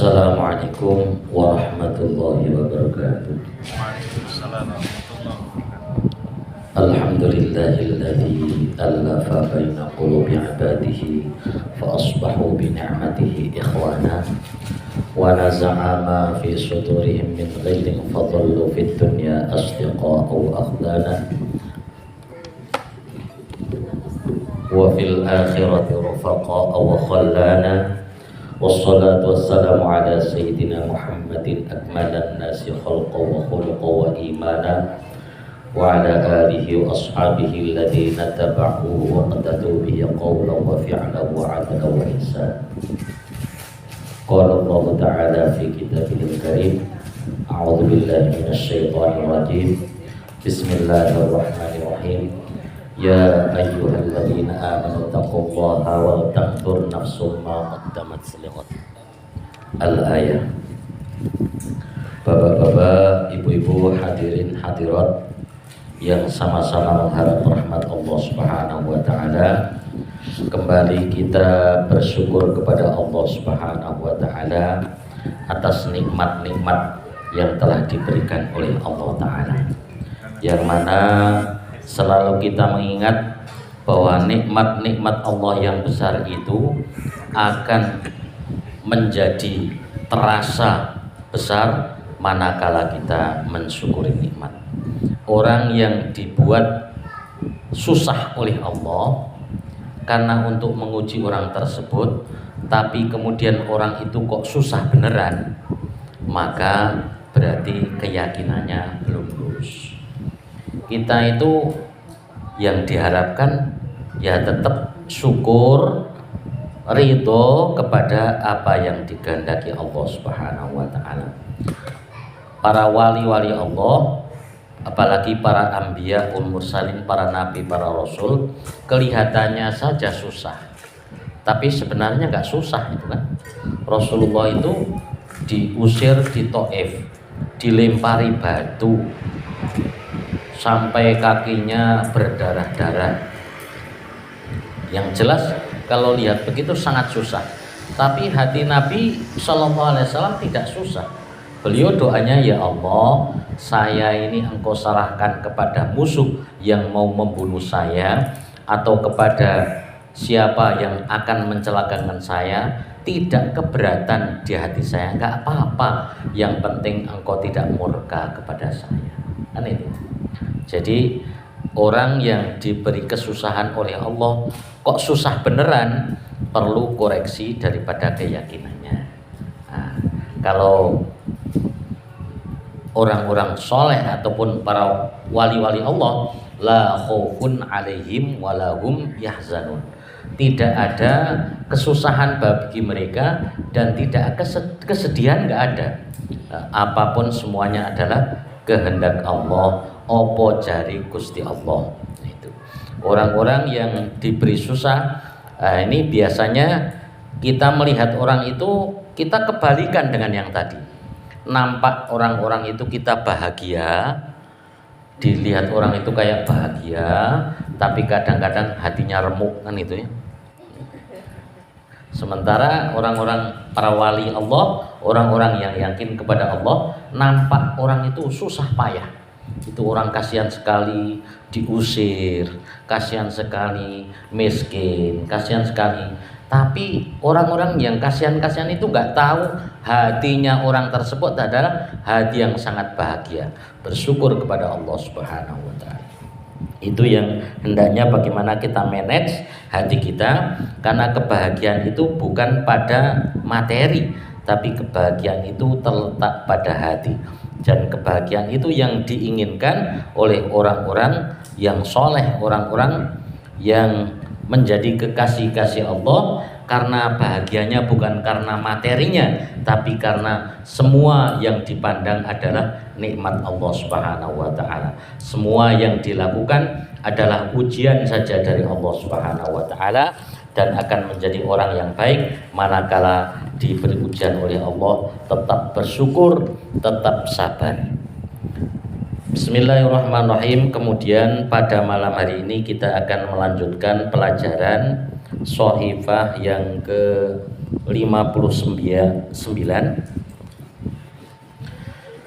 Assalamualaikum warahmatullahi wabarakatuh. Waalaikumsalam warahmatullahi wabarakatuh. Alhamdulillahilladzi allafa baina qulubi ibadihi fa asbahu bi ni'matihi ikhwana wa naza'a ma fi sudurihim min ghillin fadallu fid dunya asdiqa'a wa akhdana wa fil akhirati rufaqa'a wa khallana. Wassalatu wassalamu ala sayyidina Muhammadin akmalan nasi khalqa wa khuluqa wa imana wa ala alihi wa ashabihi alladhina taba'uhu wa qadadu bihi qawlan wa fi'lan wa 'adlan wa ihsan. Qala Allah ta'ala fi kitabihil karim, a'udzu billahi minasy syaithanir rajim. Bismillahirrahmanirrahim. Ya ayyuhalladzina amanu taqullaha wa tanzur nafsum ma qaddamat lighad. Al-ayah. Bapak-bapak, ibu-ibu, hadirin hadirat yang sama-sama mengharap rahmat Allah Subhanahu wa taala, kembali kita bersyukur kepada Allah Subhanahu wa taala atas nikmat-nikmat yang telah diberikan oleh Allah taala, yang mana selalu kita mengingat bahwa nikmat-nikmat Allah yang besar itu akan menjadi terasa besar manakala kita mensyukuri nikmat. Orang yang dibuat susah oleh Allah karena untuk menguji orang tersebut, tapi kemudian orang itu kok susah beneran, maka berarti keyakinannya belum lurus. Kita itu yang diharapkan ya tetap syukur, ridho kepada apa yang dikehendaki Allah Subhanahu wa taala. Para wali-wali Allah, apalagi para anbiya ul mursalin, para nabi, para rasul, kelihatannya saja susah, tapi sebenarnya nggak susah itu kan. Rasulullah itu diusir di Taif, dilempari batu sampai kakinya berdarah-darah. Yang jelas kalau lihat begitu sangat susah, tapi hati Nabi Shallallahu Alaihi Wasallam tidak susah. Beliau doanya, ya Allah, saya ini Engkau serahkan kepada musuh yang mau membunuh saya, atau kepada siapa yang akan mencelakakan saya, tidak keberatan di hati saya, nggak apa-apa, yang penting Engkau tidak murka kepada saya. Kan itu. Jadi orang yang diberi kesusahan oleh Allah kok susah beneran, perlu koreksi daripada keyakinannya. Nah, kalau orang-orang soleh ataupun para wali-wali Allah, la khaufun alaihim walahum yahzanun, tidak ada kesusahan bagi mereka dan tidak kesedihan, nggak ada. Apapun semuanya adalah kehendak Allah, opo jari Gusti Allah. Itu orang-orang yang diberi susah. Ini biasanya kita melihat orang itu, kita kebalikan dengan yang tadi. Nampak orang-orang itu kita bahagia, dilihat orang itu kayak bahagia, tapi kadang-kadang hatinya remuk, kan itu ya. Sementara orang-orang para wali Allah, orang-orang yang yakin kepada Allah, nampak orang itu susah payah. Itu orang kasihan sekali diusir, kasihan sekali miskin, kasihan sekali. Tapi orang-orang yang kasihan-kasihan itu nggak tahu hatinya orang tersebut adalah hati yang sangat bahagia, bersyukur kepada Allah Subhanahu wa taala. Itu yang hendaknya bagaimana kita manage hati kita, karena kebahagiaan itu bukan pada materi, tapi kebahagiaan itu terletak pada hati. Dan kebahagiaan itu yang diinginkan oleh orang-orang yang soleh, orang-orang yang menjadi kekasih-kasih Allah, karena bahagianya bukan karena materinya, tapi karena semua yang dipandang adalah nikmat Allah Subhanahu wa taala. Semua yang dilakukan adalah ujian saja dari Allah Subhanahu wa taala, dan akan menjadi orang yang baik manakala diberi ujian oleh Allah, tetap bersyukur, tetap sabar. Bismillahirrahmanirrahim. Kemudian pada malam hari ini kita akan melanjutkan pelajaran Shahifah yang ke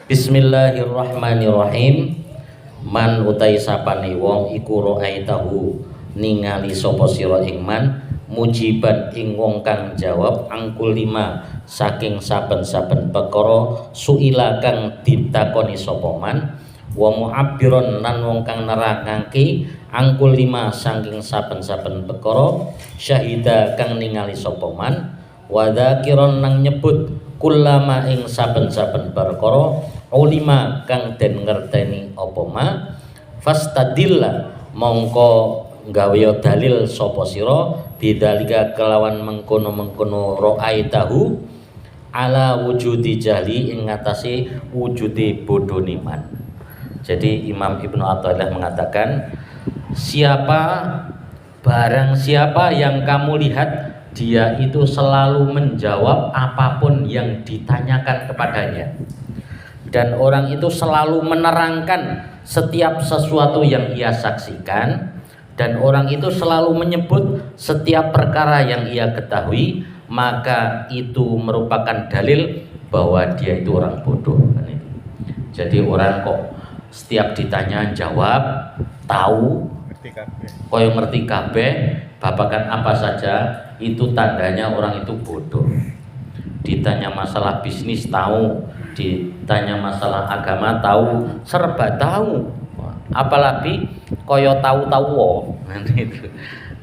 Bismillahirrahmanirrahim. Man utai sapane wong iku ra'aitahu ningali sapa sira ing man mujiban ing wong kang jawab angkul lima saking saben-saben perkara suila kang ditakoni sapa man wa mu'abbiron lan wong kang nerangake angkul lima saking saben-saben perkara syahida kang ningali sapa man wa dzakiron nang nyebut kullama ing saben-saben perkara ulima kang den ngerteni apa ma fastadilla mongko gawe dalil sapa sira bidzalika kelawan mengkono-mengkono ra'aitahu ala wujudi jahli ing ngatasi wujude bodhone man. Jadi Imam Ibnu Athaillah mengatakan barang siapa yang kamu lihat dia itu selalu menjawab apapun yang ditanyakan kepadanya, dan orang itu selalu menerangkan setiap sesuatu yang ia saksikan, dan orang itu selalu menyebut setiap perkara yang ia ketahui, maka itu merupakan dalil bahwa dia itu orang bodoh. Jadi orang kok setiap ditanya jawab, tahu, koyo ngerti kabeh, babakan apa saja, itu tandanya orang itu bodoh. Ditanya masalah bisnis tahu, ditanya masalah agama tahu, serba tahu, apalagi koyo tahu-tahu.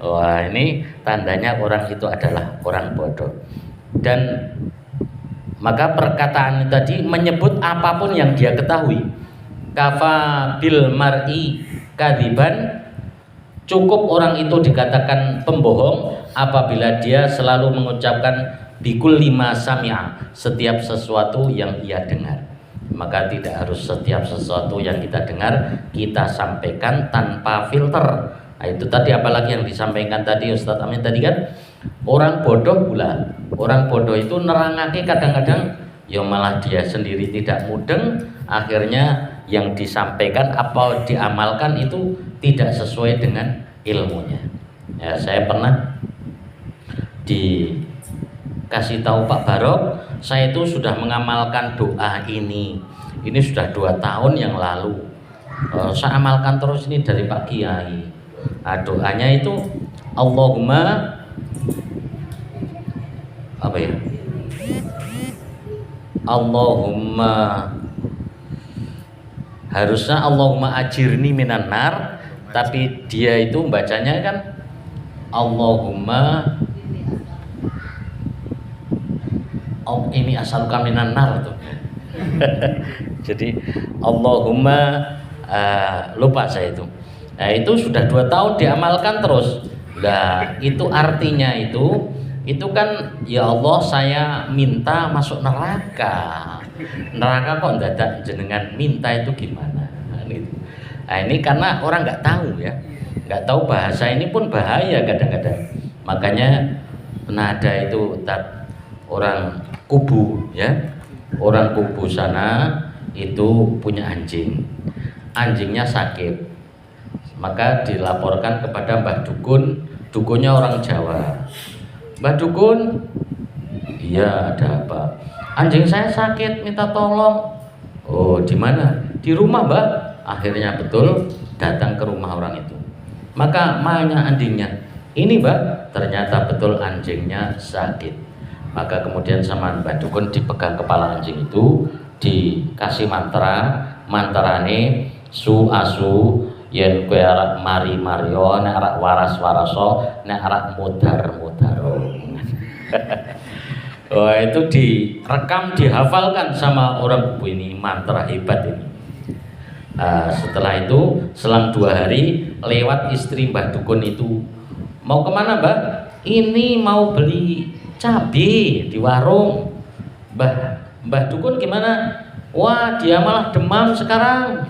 Wah, ini tandanya orang itu adalah orang bodoh. Dan maka perkataan tadi menyebut apapun yang dia ketahui. Kafa bil mar'i kadiban, cukup orang itu dikatakan pembohong apabila dia selalu mengucapkan bikul lima sami'a, setiap sesuatu yang ia dengar. Maka tidak harus setiap sesuatu yang kita dengar kita sampaikan tanpa filter. Nah, itu tadi apalagi yang disampaikan tadi Ustadz Amin tadi kan, orang bodoh pula. Orang bodoh itu nerangake kadang-kadang ya malah dia sendiri tidak mudeng, akhirnya yang disampaikan apa diamalkan itu tidak sesuai dengan ilmunya. Ya, saya pernah dikasih tahu Pak Barok, saya itu sudah mengamalkan doa ini sudah 2 tahun yang lalu. Saya amalkan terus ini dari Pak Kiai. Nah, doanya itu Allahumma apa ya? Allahumma, harusnya Allahumma ajirni minan nar, tapi dia itu bacanya kan Allahumma ini asalkan minan nar tuh. Jadi Allahumma lupa saya itu. Nah, itu sudah 2 tahun diamalkan terus. Nah, itu artinya itu kan ya Allah saya minta masuk neraka. Neraka kok dadak jenengan minta itu gimana? Nah, ini karena orang nggak tahu ya, nggak tahu bahasa ini pun bahaya kadang-kadang. Makanya nada itu orang kubu ya, orang kubu sana itu punya anjing, anjingnya sakit, maka dilaporkan kepada Mbah Dukun, dukunnya orang Jawa. Mbah Dukun, iya ada apa? Anjing saya sakit, minta tolong. Oh, di mana? Di rumah, Mbah. Akhirnya betul datang ke rumah orang itu. Maka mahnya anjingnya, ini Mbah, ternyata betul anjingnya sakit. Maka kemudian sama Mbah Dukun dipegang kepala anjing itu, dikasih mantrane su asu yen kowe arek mari mario, nek arek waras waraso, nek arek mudar mudaro. Wah, itu direkam, dihafalkan sama orang kubu ini, mantra hebat ini. Setelah itu selang 2 hari lewat istri Mbah Dukun itu, mau kemana Mbah? Ini mau beli cabai di warung. Mbah Dukun gimana? Wah, dia malah demam sekarang.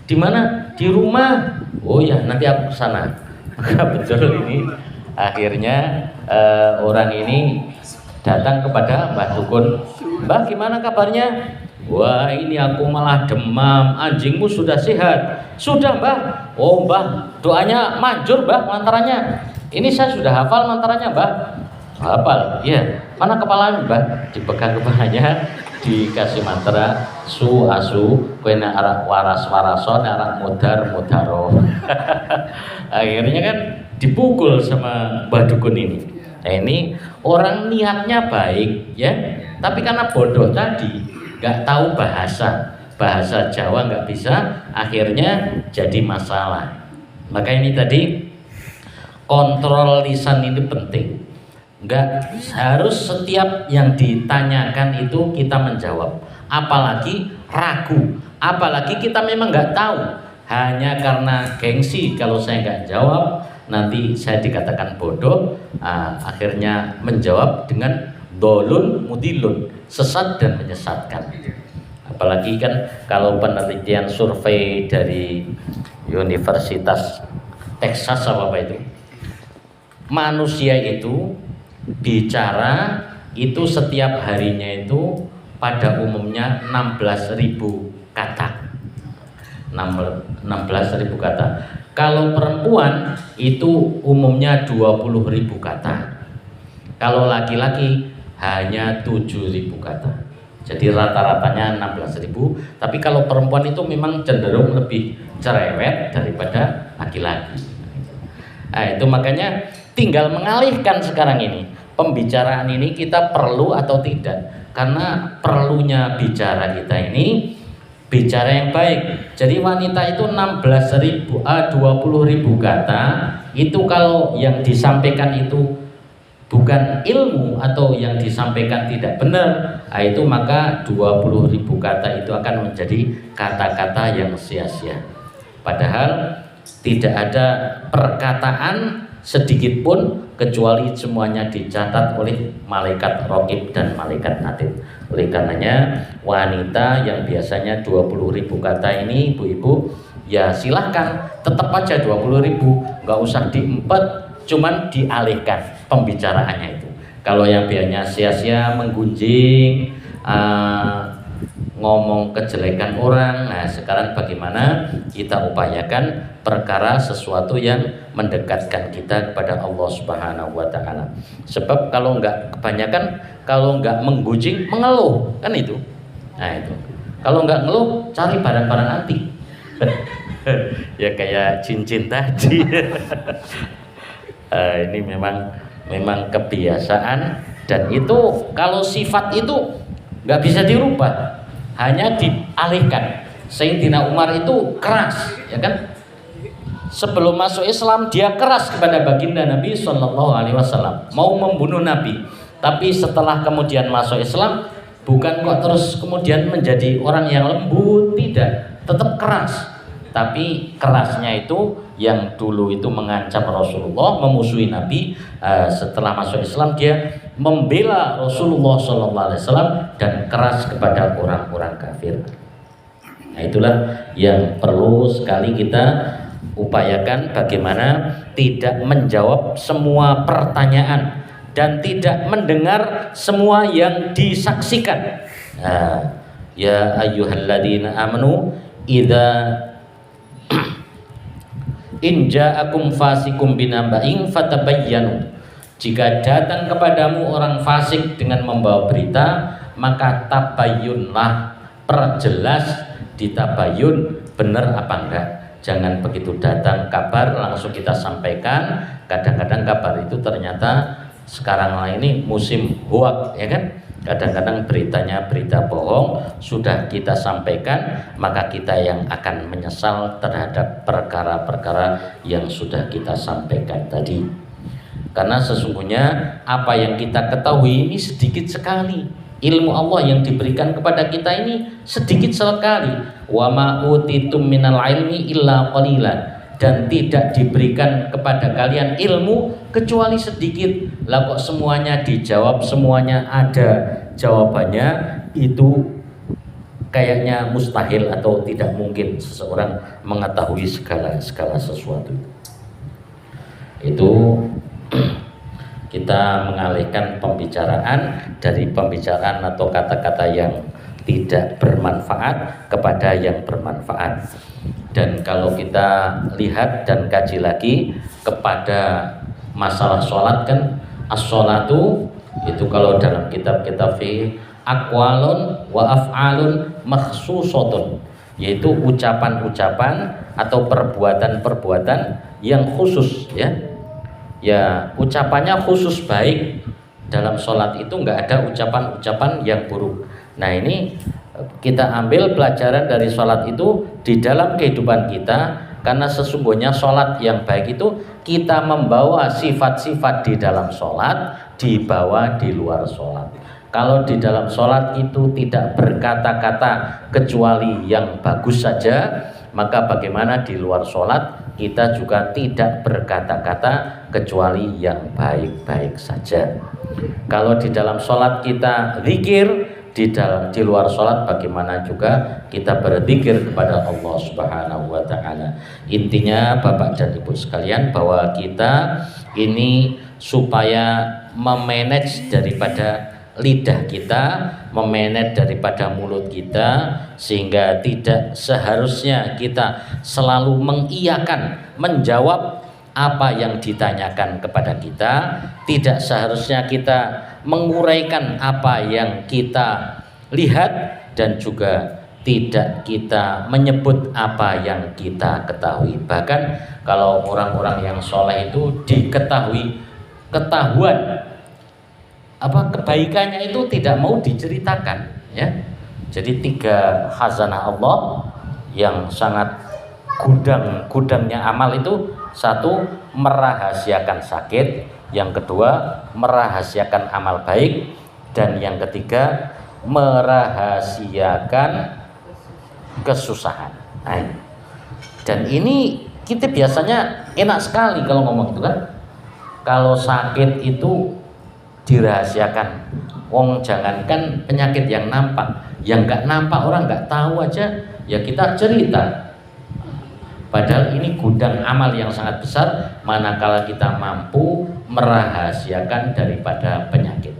Di mana? Di rumah. Oh ya, nanti aku kesana. Maka betul ini akhirnya orang ini datang kepada Mbah Dukun. Mbah, gimana kabarnya? Wah, ini aku malah demam. Anjingmu sudah sehat? Sudah Mbah. Oh Mbah, doanya manjur Mbah mantaranya. Ini saya sudah hafal mantaranya Mbah. Hafal? Iya. Mana kepala Mbah? Dipegang kepalanya, dikasih mantra su asu kowe nek arek waras waraso nek arek mudar mudaro. Akhirnya kan dipukul sama Mbah Dukun ini. Nah, ini orang niatnya baik ya, tapi karena bodoh tadi nggak tahu bahasa Jawa nggak bisa, akhirnya jadi masalah. Maka ini tadi kontrol lisan ini penting. Nggak harus setiap yang ditanyakan itu kita menjawab, apalagi ragu, apalagi kita memang nggak tahu. Hanya karena gengsi, kalau saya nggak jawab nanti saya dikatakan bodoh, akhirnya menjawab dengan dolun mudilun, sesat dan menyesatkan. Apalagi kan kalau penelitian survei dari Universitas Texas apa itu, manusia itu bicara itu setiap harinya itu pada umumnya 16.000 kata. 16.000 kata. Kalau perempuan itu umumnya 20.000 kata. Kalau laki-laki hanya 7.000 kata. Jadi rata-ratanya 16.000. Tapi kalau perempuan itu memang cenderung lebih cerewet daripada laki-laki. Nah, itu makanya tinggal mengalihkan sekarang ini. Pembicaraan ini kita perlu atau tidak. Karena perlunya bicara kita ini bicara yang baik. Jadi wanita itu 16.000 20.000 kata itu kalau yang disampaikan itu bukan ilmu atau yang disampaikan tidak benar, itu maka 20.000 kata itu akan menjadi kata-kata yang sia-sia. Padahal tidak ada perkataan sedikit pun kecuali semuanya dicatat oleh malaikat raqib dan malaikat atid. Oleh karenanya wanita yang biasanya 20.000 kata ini ibu-ibu ya silahkan tetap aja 20.000, nggak usah diempet, cuman dialihkan pembicaraannya itu. Kalau yang biasanya sia-sia menggunjing, ngomong kejelekan orang, nah sekarang bagaimana kita upayakan perkara sesuatu yang mendekatkan kita kepada Allah Subhanahu wa Ta'ala. Sebab kalau nggak kebanyakan, kalau nggak menggunjing, mengeluh kan itu. Nah itu, kalau nggak ngeluh cari barang-barang antik. Ya kayak cincin tadi. Ini memang kebiasaan, dan itu kalau sifat itu nggak bisa dirubah, hanya dialihkan. Sayyidina Umar itu keras, ya kan? Sebelum masuk Islam dia keras kepada baginda Nabi Shallallahu Alaihi Wasallam, mau membunuh Nabi. Tapi setelah kemudian masuk Islam, bukan kok terus kemudian menjadi orang yang lembut, tidak, tetap keras. Tapi kerasnya itu yang dulu itu mengancam Rasulullah, memusuhi Nabi, setelah masuk Islam dia membela Rasulullah SAW dan keras kepada orang-orang kafir. Nah itulah yang perlu sekali kita upayakan, bagaimana tidak menjawab semua pertanyaan dan tidak mendengar semua yang disaksikan. Ya ayyuhalladzina amanu idza in ja'akum fasikum binamba'in fatabayyanu. Jika datang kepadamu orang fasik dengan membawa berita, maka tabayyunlah, perjelas, ditabayyun benar apa enggak. Jangan begitu datang kabar langsung kita sampaikan. Kadang-kadang kabar itu ternyata sekarang ini musim hoak, ya kan? Kadang-kadang beritanya berita bohong, sudah kita sampaikan, maka kita yang akan menyesal terhadap perkara-perkara yang sudah kita sampaikan tadi. Karena sesungguhnya apa yang kita ketahui ini sedikit sekali. Ilmu Allah yang diberikan kepada kita ini sedikit sekali. Wa ma utitum minal ilmi illa qalilan. Dan tidak diberikan kepada kalian ilmu kecuali sedikit. Lah kok semuanya dijawab, semuanya ada jawabannya, itu kayaknya mustahil atau tidak mungkin seseorang mengetahui segala sesuatu. Itu kita mengalihkan pembicaraan dari pembicaraan atau kata-kata yang tidak bermanfaat kepada yang bermanfaat. Dan kalau kita lihat dan kaji lagi kepada masalah sholat, kan as-sholatu Itu kalau dalam kitab-kitab fiqh, aqwalun wa af'alun makhsusatun, yaitu ucapan-ucapan atau perbuatan-perbuatan yang khusus, ya. Ya, ucapannya khusus baik. Dalam sholat itu nggak ada ucapan-ucapan yang buruk. Nah, ini kita ambil pelajaran dari sholat itu di dalam kehidupan kita, karena sesungguhnya sholat yang baik itu kita membawa sifat-sifat di dalam sholat dibawa di luar sholat. Kalau di dalam sholat itu tidak berkata-kata kecuali yang bagus saja, maka bagaimana di luar sholat kita juga tidak berkata-kata kecuali yang baik-baik saja. Kalau di dalam sholat kita zikir, di luar sholat bagaimana juga kita berzikir kepada Allah Subhanahu wa Ta'ala. Intinya Bapak dan Ibu sekalian, bahwa kita ini supaya memanage daripada lidah kita, memanage daripada mulut kita, sehingga tidak seharusnya kita selalu mengiyakan, menjawab apa yang ditanyakan kepada kita, tidak seharusnya kita menguraikan apa yang kita lihat, dan juga tidak kita menyebut apa yang kita ketahui. Bahkan kalau orang-orang yang soleh itu ketahuan apa kebaikannya itu tidak mau diceritakan, ya. Jadi 3 khazanah Allah yang sangat gudangnya amal itu: 1, merahasiakan sakit, yang kedua merahasiakan amal baik, dan yang ketiga merahasiakan kesusahan. Nah, dan ini kita biasanya enak sekali kalau ngomong itu kan. Kalau sakit itu dirahasiakan. Wong jangankan penyakit yang nampak, yang nggak nampak orang nggak tahu aja ya kita cerita. Padahal ini gudang amal yang sangat besar manakala kita mampu merahasiakan daripada penyakit.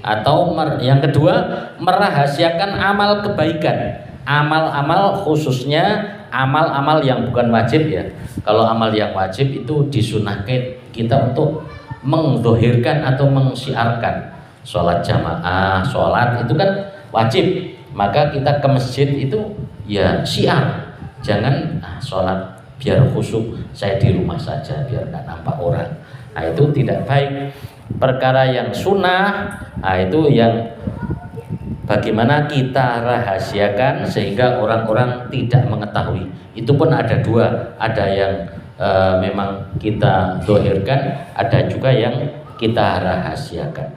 Atau yang kedua, merahasiakan amal kebaikan. Amal-amal khususnya amal-amal yang bukan wajib, ya. Kalau amal yang wajib itu disunahkan kita untuk mengdohirkan atau mensiarkan. Sholat jamaah, sholat itu kan wajib. Maka kita ke masjid itu ya syiar. Jangan sholat biar khusyuk, saya di rumah saja biar nggak nampak orang. Nah, itu tidak baik. Perkara yang sunnah, itu yang bagaimana kita rahasiakan sehingga orang-orang tidak mengetahui. Itu pun ada 2, ada yang memang kita dohirkan, ada juga yang kita rahasiakan.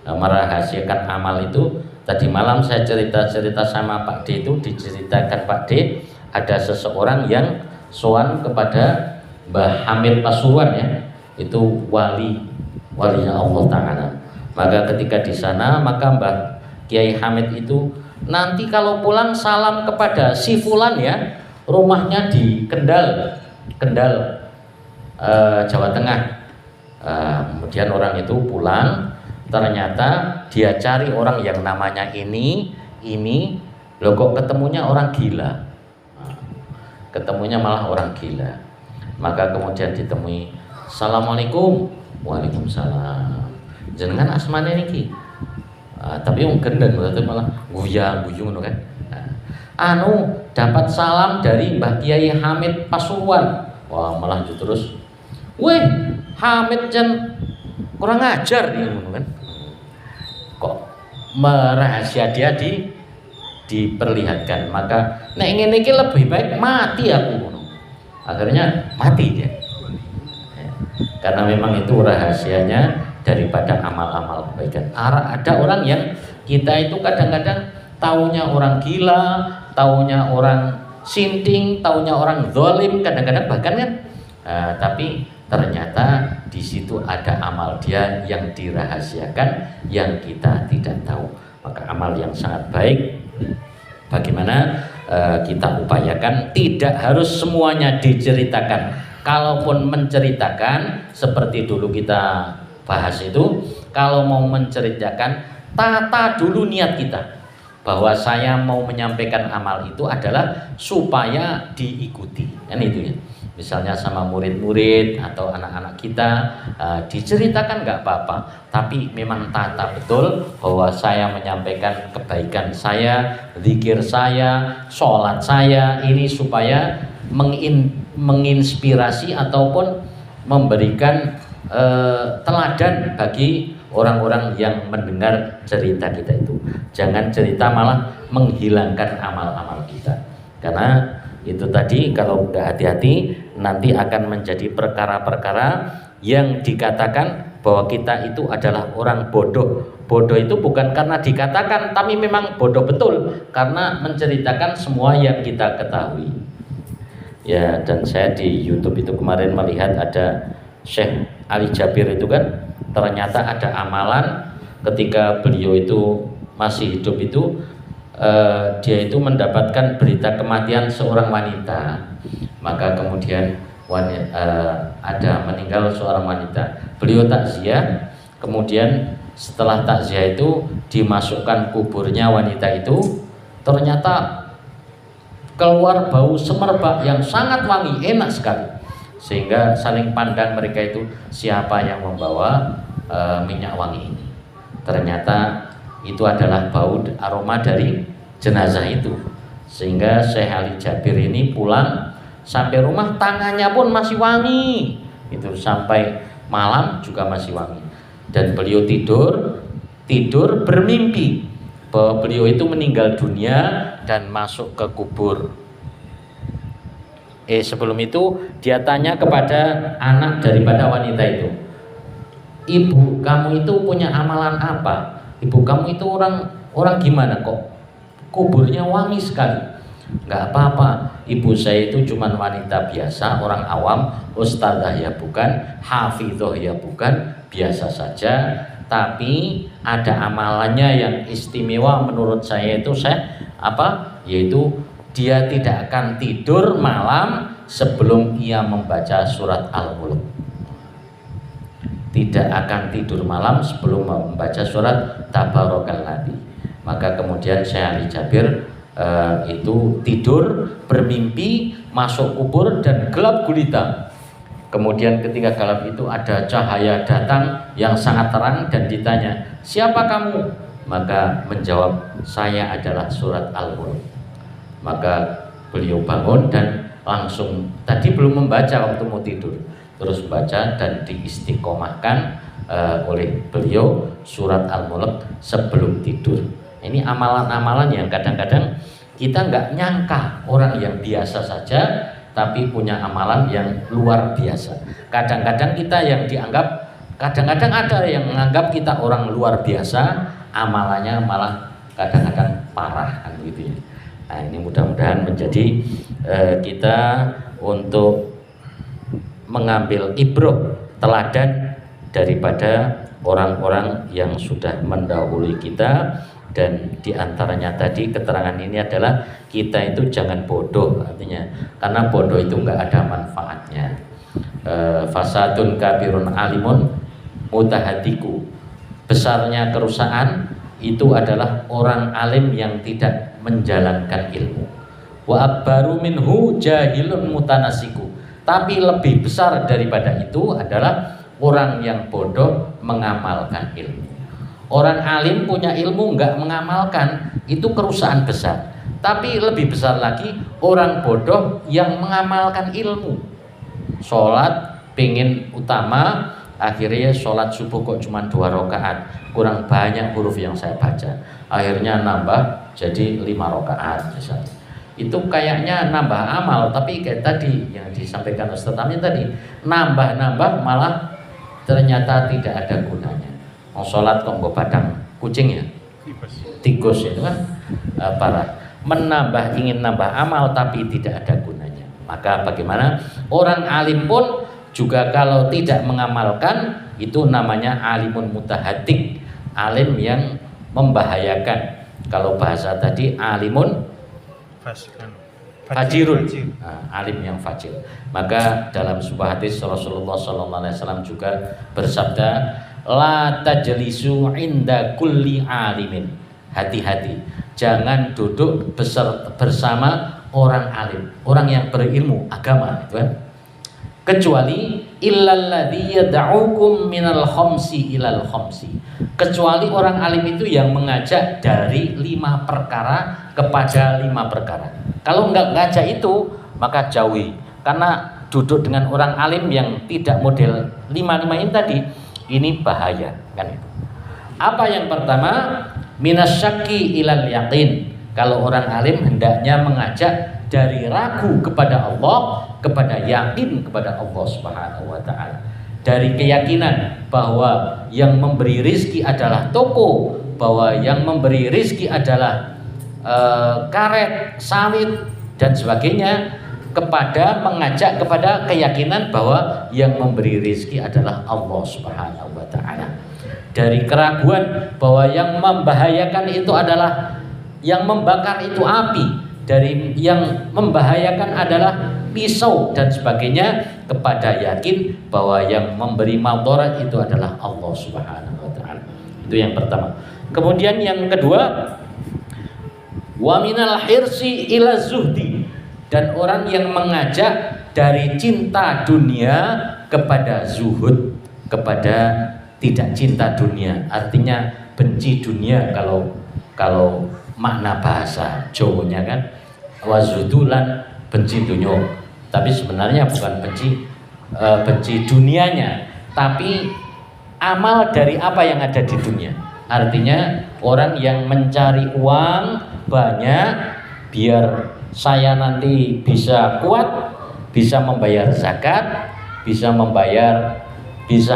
Merahasiakan amal itu tadi malam saya cerita sama Pak D, itu diceritakan Pak D, ada seseorang yang sowan kepada Mbah Hamid Pasuruan, ya, itu walinya Allah Ta'ala. Maka ketika di sana, maka Mbah Kiai Hamid itu nanti kalau pulang salam kepada si Fulan, ya, rumahnya di Kendal, Jawa Tengah. Kemudian orang itu pulang, ternyata dia cari orang yang namanya ini, loh kok ketemunya orang gila. Ketemunya malah orang gila. Maka kemudian ditemui, Assalamualaikum. Waalaikumsalam. Jenengan asmane niki. Tapi wong gendeng berarti malah guyang-guyung ngono kan. Dapat salam dari Mbah Kiai Hamid Pasuruan. Wah, malah terus, "Weh, Hamid jan kurang ajar dia ngono kan." Kok merahasia dia diperlihatkan. Maka nek ngene iki lebih baik mati aku. Akhirnya mati dia. Karena memang itu rahasianya daripada amal-amal kebaikan. Ada orang yang kita itu kadang-kadang taunya orang gila, taunya orang sinting, taunya orang zalim, kadang-kadang bahkan kan tapi ternyata di situ ada amal dia yang dirahasiakan yang kita tidak tahu. Maka amal yang sangat baik, bagaimana kita upayakan, tidak harus semuanya diceritakan. Kalaupun menceritakan, seperti dulu kita bahas itu, kalau mau menceritakan, tata dulu niat kita, bahwa saya mau menyampaikan amal itu adalah supaya diikuti, kan itu ya. misalnya sama murid-murid atau anak-anak kita, diceritakan nggak apa-apa, tapi memang tata betul bahwa saya menyampaikan kebaikan saya, zikir saya, sholat saya ini supaya menginspirasi ataupun memberikan teladan bagi orang-orang yang mendengar cerita kita itu. Jangan cerita malah menghilangkan amal-amal kita, karena itu tadi kalau nggak hati-hati nanti akan menjadi perkara-perkara yang dikatakan bahwa kita itu adalah orang bodoh. Bodoh itu bukan karena dikatakan, tapi memang bodoh betul karena menceritakan semua yang kita ketahui. Ya, dan saya di YouTube itu kemarin melihat ada Syekh Ali Jabir itu kan, ternyata ada amalan ketika beliau itu masih hidup itu, dia itu mendapatkan berita kematian seorang wanita. Maka kemudian ada meninggal seorang wanita, beliau takziah. Kemudian setelah takziah itu dimasukkan kuburnya wanita itu, ternyata keluar bau semerbak yang sangat wangi, enak sekali, sehingga saling pandang mereka itu, siapa yang membawa minyak wangi ini. Ternyata itu adalah bau aroma dari jenazah itu, sehingga Syekh Ali Jabir ini pulang sampai rumah tangannya pun masih wangi, itu sampai malam juga masih wangi. Dan beliau tidur bermimpi bahwa beliau itu meninggal dunia dan masuk ke kubur. Sebelum itu dia tanya kepada anak daripada wanita itu, ibu kamu itu punya amalan apa? Ibu kamu itu orang gimana kok kuburnya wangi sekali? Nggak apa-apa, ibu saya itu cuma wanita biasa, orang awam, ustadzah ya bukan, hafidhoh ya bukan, biasa saja, tapi ada amalannya yang istimewa menurut saya itu yaitu dia tidak akan tidur malam sebelum ia membaca surat Al-Mulk. Tidak akan tidur malam sebelum membaca surat Tabarakalladzi. Maka kemudian Syekh Ali Jabir itu tidur bermimpi masuk kubur dan gelap gulita. Kemudian ketika gelap itu ada cahaya datang yang sangat terang dan ditanya, siapa kamu? Maka menjawab, saya adalah surat Al-Mulk. Maka beliau bangun dan langsung, tadi belum membaca waktu mau tidur, terus baca dan diistiqomahkan oleh beliau surat Al-Mulk sebelum tidur. Ini amalan-amalan yang kadang-kadang kita nggak nyangka, orang yang biasa saja tapi punya amalan yang luar biasa. Kadang-kadang kita yang dianggap, kadang-kadang ada yang menganggap kita orang luar biasa, amalannya malah kadang-kadang parah kan gitu ya. Nah, ini mudah-mudahan menjadi kita untuk mengambil ibrah, teladan daripada orang-orang yang sudah mendahului kita. Dan diantaranya tadi keterangan ini adalah kita itu jangan bodoh, artinya karena bodoh itu nggak ada manfaatnya. Fasadun kabirun alimun mutahatiku, besarnya kerusakan itu adalah orang alim yang tidak menjalankan ilmu. Wa abbaru minhu jahilun mutanasiku, tapi lebih besar daripada itu adalah orang yang bodoh mengamalkan ilmu. Orang alim punya ilmu nggak mengamalkan, itu kerusakan besar. Tapi lebih besar lagi orang bodoh yang mengamalkan ilmu. Sholat pengen utama, akhirnya sholat subuh kok cuma 2 rakaat, kurang banyak huruf yang saya baca, akhirnya nambah jadi 5 rakaat misalnya. Itu kayaknya nambah amal, tapi kayak tadi yang disampaikan Ustaz Amin tadi, nambah-nambah malah ternyata tidak ada gunanya. Mau sholat kok nggak padang kucing ya, tikus itu kan parah. Ingin nambah amal tapi tidak ada gunanya. Maka bagaimana orang alim pun juga kalau tidak mengamalkan, itu namanya alimun mutahatik, alim yang membahayakan. Kalau bahasa tadi alimun fajirun, alim yang fajir. Maka dalam sebuah hadis Rasulullah SAW juga bersabda, la tajlisu inda kulli alimin, hati-hati jangan duduk bersama orang alim, orang yang berilmu agama, kan? kecuali illalladzi yad'ukum minal khamsi ilal khamsi, kecuali orang alim itu yang mengajak dari 5 perkara kepada 5 perkara. Kalau nggak ngajak itu maka jauhi, karena duduk dengan orang alim yang tidak model 5 ini tadi, ini bahaya kan itu. Apa yang pertama? Minasyaki ilal yakin. Kalau orang alim hendaknya mengajak dari ragu kepada Allah kepada yakin kepada Allah Subhanahu wa taala. Dari keyakinan bahwa yang memberi rizki adalah toko, bahwa yang memberi rizki adalah karet, sawit dan sebagainya, kepada mengajak kepada keyakinan bahwa yang memberi rizki adalah Allah Subhanahu wa taala. Dari keraguan bahwa yang membahayakan itu adalah, yang membakar itu api, dari yang membahayakan adalah pisau dan sebagainya, kepada yakin bahwa yang memberi madarat itu adalah Allah Subhanahu wa taala. Itu yang pertama. Kemudian yang kedua, wa minal hirsi ila zuhdi, dan orang yang mengajak dari cinta dunia kepada zuhud, kepada tidak cinta dunia, artinya benci dunia kalau makna bahasa Jawanya kan, wazudulan benci dunia, tapi sebenarnya bukan benci dunianya, tapi amal dari apa yang ada di dunia. Artinya orang yang mencari uang banyak biar saya nanti bisa kuat, bisa membayar zakat, bisa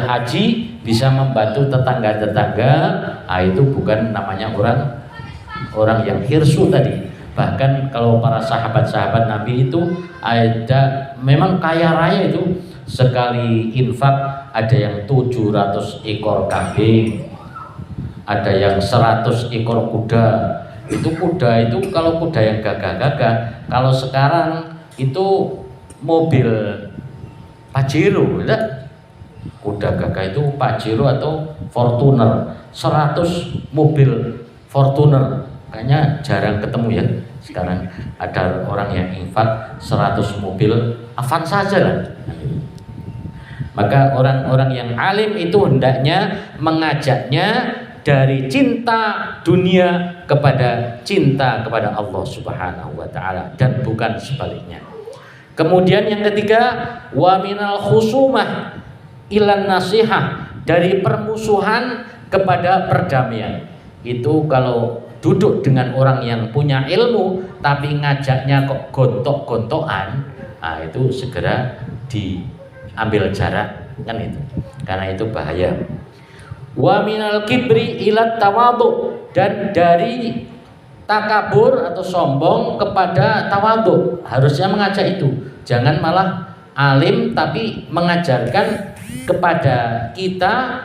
haji, bisa membantu tetangga-tetangga. Itu bukan namanya orang yang hirsu tadi. Bahkan kalau para sahabat-sahabat Nabi itu ada memang kaya raya, itu sekali infak ada yang 700 ekor kambing, ada yang 100 ekor kuda. Itu kuda itu kalau kuda yang gagah-gagah, kalau sekarang itu mobil Pajero, enggak? Kuda gagah itu Pajero atau Fortuner, 100 mobil Fortuner. Kayaknya jarang ketemu ya sekarang ada orang yang infak 100 mobil Avanza saja lah. Maka orang-orang yang alim itu hendaknya mengajaknya dari cinta dunia kepada cinta kepada Allah Subhanahu wa taala, dan bukan sebaliknya. Kemudian yang ketiga, wa minal khusumah ilan nasihah, dari permusuhan kepada perdamaian. Itu kalau duduk dengan orang yang punya ilmu tapi ngajaknya kok gontok-gontokan, itu segera diambil jarak kan itu, karena itu bahaya. Wa minal kibri ilat tawadhu, dan dari takabur atau sombong kepada tawadhu, harusnya mengajak itu. Jangan malah alim tapi mengajarkan kepada kita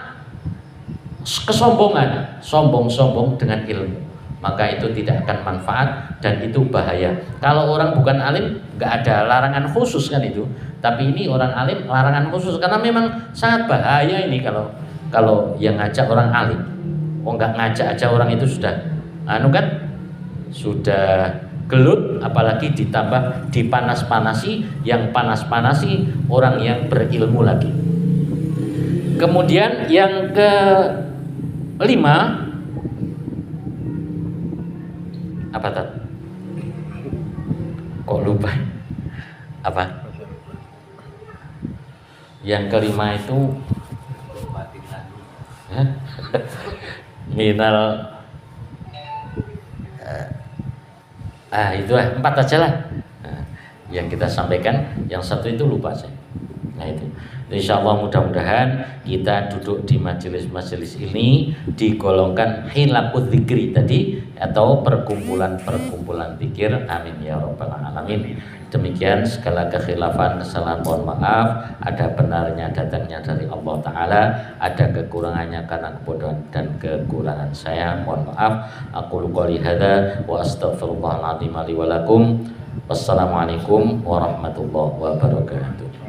kesombongan, sombong-sombong dengan ilmu, maka itu tidak akan manfaat dan itu bahaya. Kalau orang bukan alim nggak ada larangan khusus kan itu, tapi ini orang alim larangan khusus, karena memang sangat bahaya ini kalau yang ngajak orang alim. Nggak ngajak aja orang itu sudah sudah gelut, apalagi ditambah dipanas-panasi, yang panas-panasi orang yang berilmu lagi. Kemudian yang kelima, apa tadi? Kok lupa? Apa? Yang kelima itu minal itu 4 aja lah yang kita sampaikan. Yang satu itu lupa saya. Nah itu, insya Allah mudah-mudahan kita duduk di majelis-majelis ini digolongkan hilaqud dzikri tadi, atau perkumpulan zikir. Amin ya rabbal alamin. Demikian, segala kekhilafan, kesalahan mohon maaf. Ada benarnya datangnya dari Allah Ta'ala, ada kekurangannya karena kebodohan dan kekurangan saya, mohon maaf. Aku qouli hadza wa astaghfirullahal azim li wa lakum. Wassalamualaikum warahmatullahi wabarakatuh.